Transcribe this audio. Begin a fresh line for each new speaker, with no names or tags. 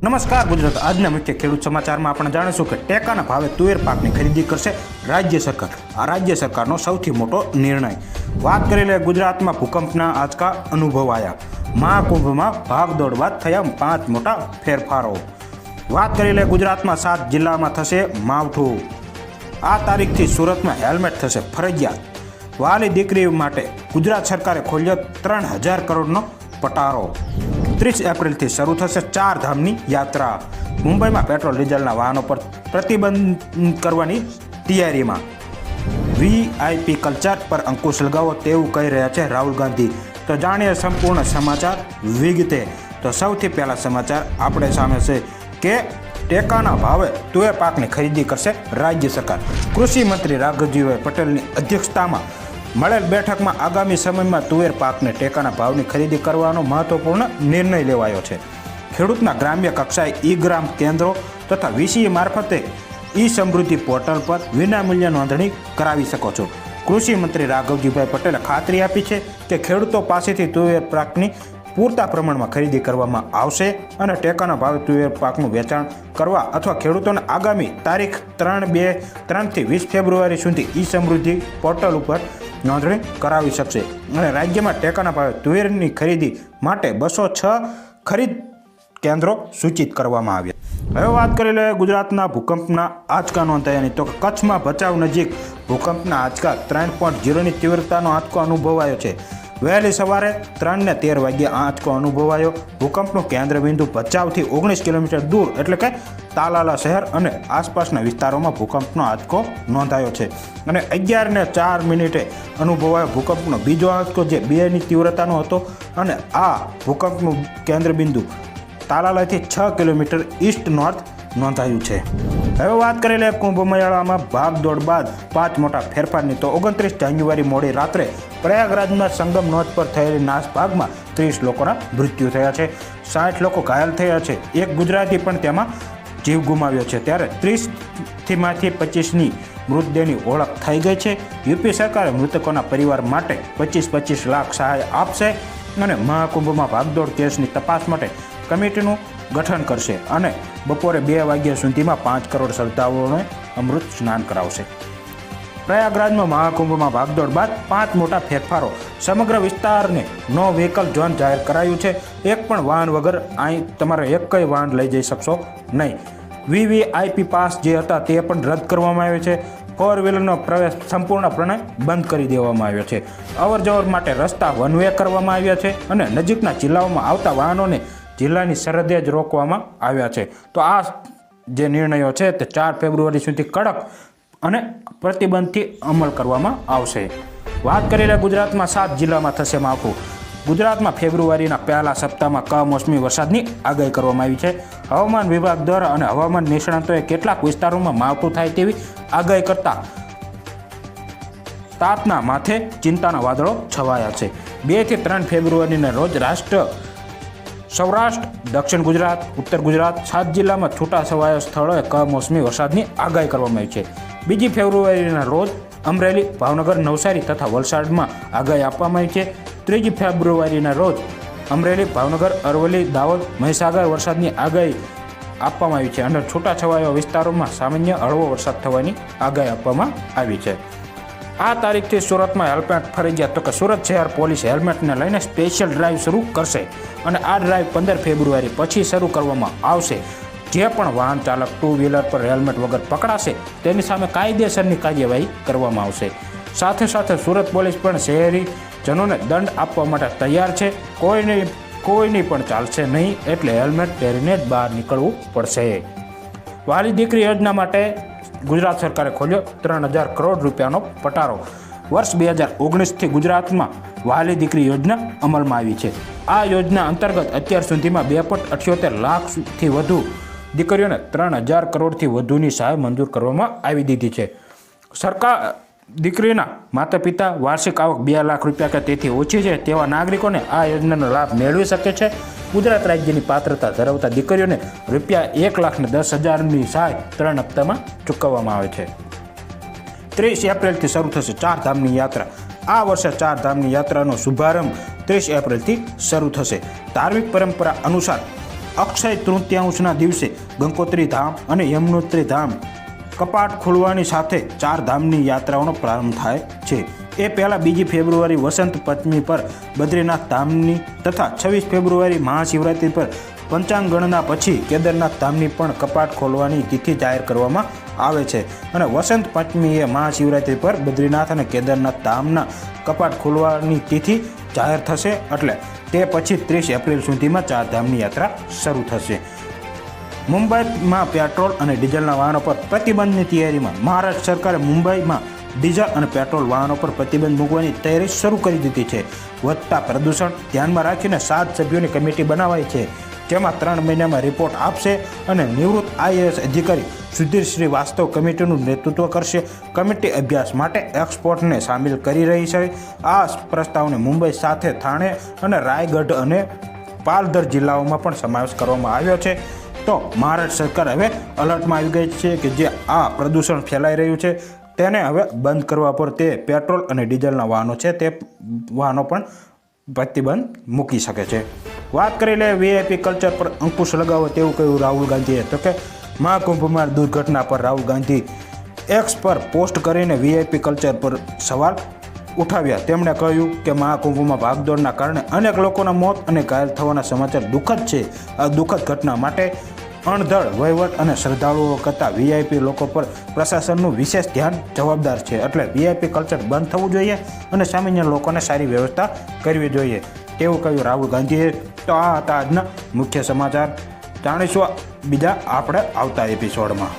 નમસ્કાર ગુજરાત. આજના મુખ્ય ખેડૂત સમાચારમાં આપણે જાણીશું કે ટેકાના ભાવે તુવેર પાકની ખરીદી કરશે રાજ્ય સરકાર. આ રાજ્ય સરકારનો સૌથી મોટો નિર્ણય. વાત કરી લે ગુજરાતમાં ભૂકંપના આંચકા અનુભવાયા. મહાકુંભમાં ભાગદોડ બાદ થયા 5 મોટા ફેરફારો. વાત કરી લે ગુજરાતમાં 7 જિલ્લામાં થશે માવઠું. આ તારીખથી સુરતમાં હેલ્મેટ થશે ફરજિયાત. વાલી દીકરી માટે ગુજરાત સરકારે ખોલ્યો 3000 કરોડનો પટારો. 30 એપ્રિલથી શરૂ થશે 4 ધામની યાત્રા. મુંબઈમાં પેટ્રોલ ડીઝલના વાહનો પર પ્રતિબંધ કરવાની તૈયારીમાં. વીઆઈપી કલ્ચર પર અંકુશ લગાવો તેવું કહી રહ્યા છે રાહુલ ગાંધી. તો જાણીએ સંપૂર્ણ સમાચાર વિગતે. તો સૌથી પહેલા સમાચાર આપણે સામે છે કે ટેકાના ભાવે તુવેર પાકની ખરીદી કરશે રાજ્ય સરકાર. કૃષિ મંત્રી રાઘવજીભાઈ પટેલની અધ્યક્ષતામાં મળેલ બેઠકમાં આગામી સમયમાં તુવેર પાકને ટેકાના ભાવની ખરીદી કરવાનો મહત્વપૂર્ણ નિર્ણય લેવાયો છે. ખેડૂતના ગ્રામ્ય કક્ષાએ ઈ ગ્રામ કેન્દ્રો તથા વીસીઈ મારફતે ઈ સમૃદ્ધિ પોર્ટલ પર વિનામૂલ્ય નોંધણી કરાવી શકો છો. કૃષિ મંત્રી રાઘવજીભાઈ પટેલે ખાતરી આપી છે કે ખેડૂતો પાસેથી તુવેર પાકની પૂરતા પ્રમાણમાં ખરીદી કરવામાં આવશે અને ટેકાના ભાવે તુવેર પાકનું વેચાણ કરવા અથવા ખેડૂતોને આગામી તારીખ 3થી 20 ફેબ્રુઆરી સુધી ઈ સમૃદ્ધિ પોર્ટલ ઉપર નોંધણી કરાવી શકશે. અને રાજ્યમાં ટેકાના ભાવે તુવેરની ખરીદી માટે 206 ખરીદ કેન્દ્રો સૂચિત કરવામાં આવ્યા. હવે વાત કરી લઈએ ગુજરાતના ભૂકંપના આંચકા નોંધાયાની. તો કચ્છમાં ભચાઉ નજીક ભૂકંપના આંચકા 3.0ની તીવ્રતાનો આંચકો અનુભવાયો છે. વહેલી સવારે 3:13 વાગ્યે આંચકો અનુભવાયો. ભૂકંપનું કેન્દ્રબિંદુ ભચાઉથી 19 કિલોમીટર દૂર એટલે કે તાલાલા શહેર અને આસપાસના વિસ્તારોમાં ભૂકંપનો આંચકો નોંધાયો છે. અને 11:04 અનુભવાયો ભૂકંપનો બીજો આંચકો જે 2ની તીવ્રતાનો હતો. અને આ ભૂકંપનું કેન્દ્રબિંદુ તાલાલાથી 6 કિલોમીટર ઈસ્ટ નોર્થ નોંધાયું છે. હવે વાત કરી લે કુંભ મેળામાં ભાગદોડ બાદ 5 મોટા ફેરફારની. તો 29 જાન્યુઆરી મોડી રાત્રે પ્રયાગરાજના સંગમ નોંધ પર થયેલી નાસભાગમાં 30 લોકોના મૃત્યુ થયા છે. 60 લોકો ઘાયલ થયા છે. એક ગુજરાતી પણ તેમાં જીવ ગુમાવ્યો છે. ત્યારે 30માંથી 25ની મૃતદેહની ઓળખ થઈ ગઈ છે. યુપી સરકારે મૃતકોના પરિવાર માટે 25 લાખ સહાય આપશે અને મહાકુંભમાં ભાગદોડ કેસની તપાસ માટે કમિટીનું ગઠન કરશે અને બપોરે 2 વાગ્યા સુધીમાં 5 કરોડ શ્રદ્ધાળુઓને અમૃત સ્નાન કરાવશે. પ્રયાગરાજમાં મહાકુંભમાં ભાગદોડ બાદ 5 મોટા ફેરફારો. સમગ્ર વિસ્તારને નો વ્હીકલ ઝોન જાહેર કરાયું છે. એક પણ વાહન વગર અહીં તમારે એકય વાહન લઈ જઈ શકશો નહીં. વીવીઆઈપી પાસ જે હતા તે પણ રદ કરવામાં આવ્યો છે. 4 વ્હીલરનો પ્રવેશ સંપૂર્ણપણે બંધ કરી દેવામાં આવ્યો છે. અવરજવર માટે રસ્તા વન વે કરવામાં આવ્યા છે અને નજીકના જિલ્લાઓમાં આવતા વાહનોને જિલ્લાની સરહદે જ રોકવામાં આવ્યા છે. તો આ જે નિર્ણયો છે તે 4 ફેબ્રુઆરી સુધી કડક અને પ્રતિબંધથી અમલ કરવામાં આવશે. વાત કરી લે ગુજરાતમાં 7 જિલ્લામાં થશે માવઠું. ગુજરાતમાં ફેબ્રુઆરીના પહેલા સપ્તાહમાં કમોસમી વરસાદની આગાહી કરવામાં આવી છે. હવામાન વિભાગ દ્વારા અને હવામાન નિષ્ણાતોએ કેટલાક વિસ્તારોમાં માવઠું થાય તેવી આગાહી કરતા તાપના માથે ચિંતાના વાદળો છવાયા છે. 2 થી 3 ફેબ્રુઆરીના રોજ સૌરાષ્ટ્ર, દક્ષિણ ગુજરાત, ઉત્તર ગુજરાત 7 જિલ્લામાં છૂટાછવાયા સ્થળોએ કમોસમી વરસાદની આગાહી કરવામાં આવી છે. 2 ફેબ્રુઆરીના રોજ અમરેલી, ભાવનગર, નવસારી તથા વલસાડમાં આગાહી આપવામાં આવી છે. 3 ફેબ્રુઆરીના રોજ અમરેલી, ભાવનગર, અરવલ્લી, દાહોદ, મહીસાગર વરસાદની આગાહી આપવામાં આવી છે અને છૂટાછવાયા વિસ્તારોમાં સામાન્ય હળવો વરસાદ થવાની આગાહી આપવામાં આવી છે. આ તારીખથી સુરતમાં હેલ્મેટ ફરજિયાત. તો કે સુરત શહેર પોલીસ હેલ્મેટને લઈને સ્પેશિયલ ડ્રાઈવ શરૂ કરશે અને આ ડ્રાઈવ 15 ફેબ્રુઆરી પછી શરૂ કરવામાં આવશે. જે પણ વાહન ચાલક 2 વ્હીલર પર હેલ્મેટ વગર પકડાશે તેની સામે કાયદેસરની કાર્યવાહી કરવામાં આવશે. સાથે સાથે સુરત પોલીસ પણ શહેરીજનોને દંડ આપવા માટે તૈયાર છે. કોઈની પણ ચાલશે નહીં એટલે હેલ્મેટ પહેરીને જ બહાર નીકળવું પડશે. વાલી દીકરી યોજના માટે ગુજરાત સરકારે ખોલ્યો 3000 કરોડ રૂપિયાનો પટારો. વર્ષ 2019થી ગુજરાતમાં વાલી દીકરી યોજના અમલમાં આવી છે. આ યોજના અંતર્ગત અત્યાર સુધીમાં 2.78 લાખથી વધુ દીકરીઓને 3000 કરોડથી વધુની સહાય મંજૂર કરવામાં આવી દીધી છે. સરકાર દીકરીના માતા પિતા વાર્ષિક આવક 2 લાખ રૂપિયા કે તેથી ઓછી છે તેવા નાગરિકોને આ યોજનાનો લાભ મેળવી શકે છે. ગુજરાત રાજ્યની પાત્રતા ધરાવતા દીકરીઓને રૂપિયા 1,10,000ની સહાય 3 હપ્તામાં ચૂકવવામાં આવે છે. 30 એપ્રિલથી શરૂ થશે 4 ધામની યાત્રા. આ વર્ષે 4 ધામની યાત્રાનો શુભારંભ 30 એપ્રિલથી શરૂ થશે. ધાર્મિક પરંપરા અનુસાર અક્ષય તૃતીયાંશના દિવસે ગંગોત્રી ધામ અને યમનોત્રી ધામ કપાટ ખુલવાની સાથે 4 ધામની યાત્રાઓનો પ્રારંભ થાય છે. એ પહેલાં 2 ફેબ્રુઆરી વસંત પંચમી પર બદ્રીનાથ ધામની તથા 26 ફેબ્રુઆરી મહાશિવરાત્રિ પર પંચાંગ ગણના પછી કેદારનાથ ધામની પણ કપાટ ખોલવાની તિથિ જાહેર કરવામાં આવે છે. અને વસંત પંચમીએ મહાશિવરાત્રિ પર બદ્રીનાથ અને કેદારનાથ ધામના કપાટ ખોલવાની તિથિ જાહેર થશે. એટલે તે પછી 30 એપ્રિલ સુધીમાં 4 ધામની યાત્રા શરૂ થશે. મુંબઈમાં પેટ્રોલ અને ડીઝલના વાહનો પર પ્રતિબંધની તૈયારીમાં મહારાષ્ટ્ર સરકારે મુંબઈમાં ડીઝલ અને પેટ્રોલ વાહનો પર પ્રતિબંધ મૂકવાની તૈયારી શરૂ કરી દીધી છે. વધતા પ્રદૂષણ ધ્યાનમાં રાખીને 7 સભ્યોની કમિટી બનાવાઈ છે, જેમાં 3 મહિનામાં રિપોર્ટ આપશે અને નિવૃત્ત IAS અધિકારી સુધીર શ્રીવાસ્તવ કમિટીનું નેતૃત્વ કરશે. કમિટી અભ્યાસ માટે એક્સપર્ટને સામેલ કરી રહી છે. આ પ્રસ્તાવને મુંબઈ સાથે થાણે અને રાયગઢ અને પાલઘર જિલ્લાઓમાં પણ સમાવેશ કરવામાં આવ્યો છે. તો મહારાષ્ટ્ર સરકાર હવે અલર્ટમાં આવી ગઈ છે કે જે આ પ્રદૂષણ ફેલાઈ રહ્યું છે તેને હવે બંધ કરવા પર તે પેટ્રોલ અને ડીઝલના વાહનો છે તે વાહનો પણ પ્રતિબંધ મૂકી શકે છે. વાત કરી લે VIP કલ્ચર પર અંકુશ લગાવો તેવું કહ્યું રાહુલ ગાંધીએ. તો કે મહાકુંભમાં દુર્ઘટના પર રાહુલ ગાંધી એક્સ પર પોસ્ટ કરીને VIP કલ્ચર પર સવાલ ઉઠાવ્યા. તેમણે કહ્યું કે મહાકુંભમાં ભાગદોડના કારણે અનેક લોકોના મોત અને ઘાયલ થવાના સમાચાર દુઃખદ છે. આ દુઃખદ ઘટના માટે અણધડ વહીવટ અને શ્રદ્ધાળુઓ કરતાં VIP લોકો પર પ્રશાસનનું વિશેષ ધ્યાન જવાબદાર છે. એટલે VIP કલ્ચર બંધ થવું જોઈએ અને સામાન્ય લોકોને સારી વ્યવસ્થા કરવી જોઈએ તેવું કહ્યું રાહુલ ગાંધીએ. તો આ હતા આજના મુખ્ય સમાચાર. જાણીશું બીજા આપણે આવતા એપિસોડમાં.